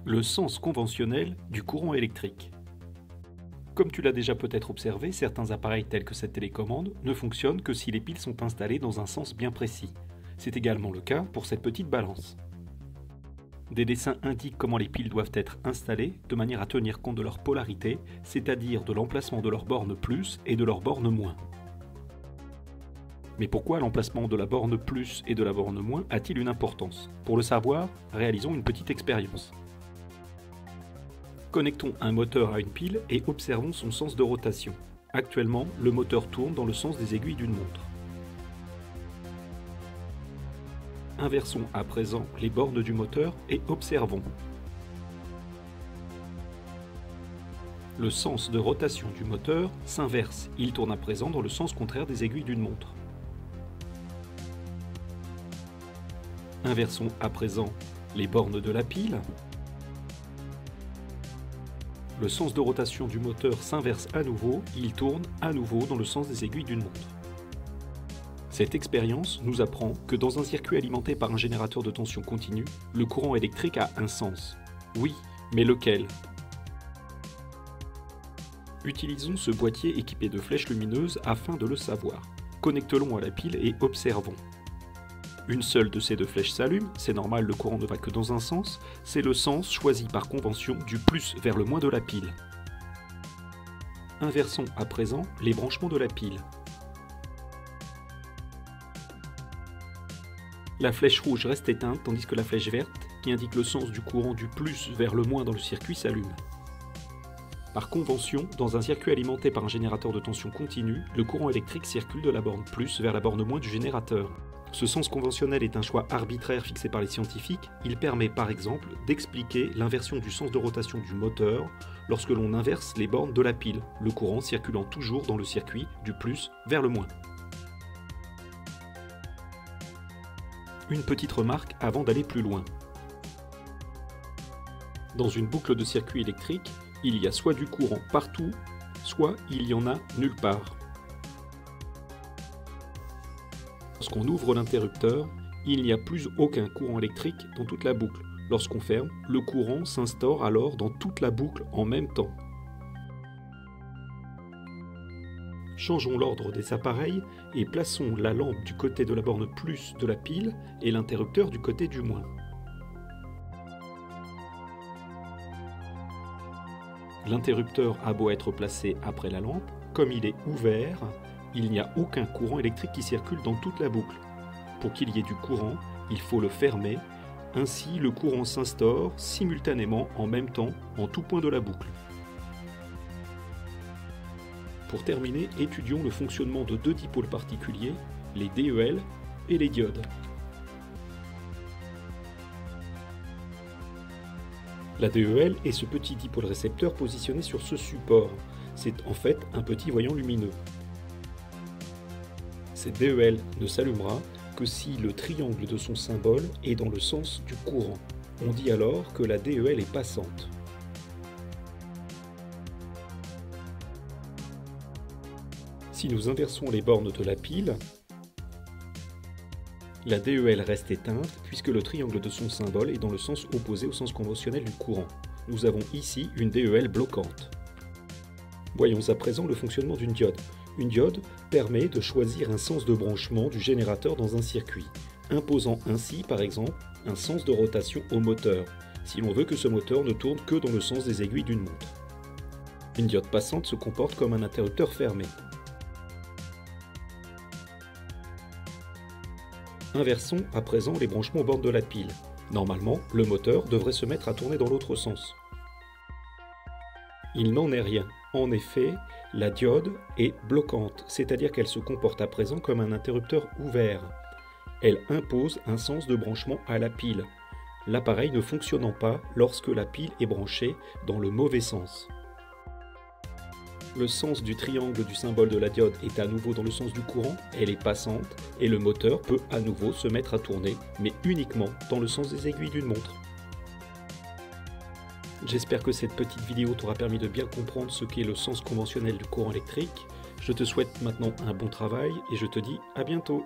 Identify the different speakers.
Speaker 1: Le sens conventionnel du courant électrique. Comme tu l'as déjà peut-être observé, certains appareils tels que cette télécommande ne fonctionnent que si les piles sont installées dans un sens bien précis. C'est également le cas pour cette petite balance. Des dessins indiquent comment les piles doivent être installées de manière à tenir compte de leur polarité, c'est-à-dire de l'emplacement de leur borne plus et de leur borne moins. Mais pourquoi l'emplacement de la borne plus et de la borne moins a-t-il une importance? Pour le savoir, réalisons une petite expérience. Connectons un moteur à une pile et observons son sens de rotation. Actuellement, le moteur tourne dans le sens des aiguilles d'une montre. Inversons à présent les bornes du moteur et observons. Le sens de rotation du moteur s'inverse, il tourne à présent dans le sens contraire des aiguilles d'une montre. Inversons à présent les bornes de la pile. Le sens de rotation du moteur s'inverse à nouveau, il tourne à nouveau dans le sens des aiguilles d'une montre. Cette expérience nous apprend que dans un circuit alimenté par un générateur de tension continue, le courant électrique a un sens. Oui, mais lequel? Utilisons ce boîtier équipé de flèches lumineuses afin de le savoir. Connectons-le à la pile et observons. Une seule de ces deux flèches s'allume, c'est normal, le courant ne va que dans un sens, c'est le sens choisi par convention du plus vers le moins de la pile. Inversons à présent les branchements de la pile. La flèche rouge reste éteinte tandis que la flèche verte, qui indique le sens du courant du plus vers le moins dans le circuit, s'allume. Par convention, dans un circuit alimenté par un générateur de tension continue, le courant électrique circule de la borne plus vers la borne moins du générateur. Ce sens conventionnel est un choix arbitraire fixé par les scientifiques. Il permet par exemple d'expliquer l'inversion du sens de rotation du moteur lorsque l'on inverse les bornes de la pile, le courant circulant toujours dans le circuit du plus vers le moins. Une petite remarque avant d'aller plus loin. Dans une boucle de circuit électrique, il y a soit du courant partout, soit il y en a nulle part. Lorsqu'on ouvre l'interrupteur, il n'y a plus aucun courant électrique dans toute la boucle. Lorsqu'on ferme, le courant s'instaure alors dans toute la boucle en même temps. Changeons l'ordre des appareils et plaçons la lampe du côté de la borne plus de la pile et l'interrupteur du côté du moins. L'interrupteur a beau être placé après la lampe, comme il est ouvert, il n'y a aucun courant électrique qui circule dans toute la boucle. Pour qu'il y ait du courant, il faut le fermer, ainsi le courant s'instaure simultanément en même temps en tout point de la boucle. Pour terminer, étudions le fonctionnement de deux dipôles particuliers, les DEL et les diodes. La DEL est ce petit dipôle récepteur positionné sur ce support. C'est en fait un petit voyant lumineux. Cette DEL ne s'allumera que si le triangle de son symbole est dans le sens du courant. On dit alors que la DEL est passante. Si nous inversons les bornes de la pile, la DEL reste éteinte puisque le triangle de son symbole est dans le sens opposé au sens conventionnel du courant. Nous avons ici une DEL bloquante. Voyons à présent le fonctionnement d'une diode. Une diode permet de choisir un sens de branchement du générateur dans un circuit, imposant ainsi par exemple un sens de rotation au moteur, si l'on veut que ce moteur ne tourne que dans le sens des aiguilles d'une montre. Une diode passante se comporte comme un interrupteur fermé. Inversons à présent les branchements aux bornes de la pile. Normalement, le moteur devrait se mettre à tourner dans l'autre sens. Il n'en est rien. En effet, la diode est bloquante, c'est-à-dire qu'elle se comporte à présent comme un interrupteur ouvert. Elle impose un sens de branchement à la pile, l'appareil ne fonctionnant pas lorsque la pile est branchée dans le mauvais sens. Le sens du triangle du symbole de la diode est à nouveau dans le sens du courant, elle est passante, et le moteur peut à nouveau se mettre à tourner, mais uniquement dans le sens des aiguilles d'une montre. J'espère que cette petite vidéo t'aura permis de bien comprendre ce qu'est le sens conventionnel du courant électrique. Je te souhaite maintenant un bon travail et je te dis à bientôt.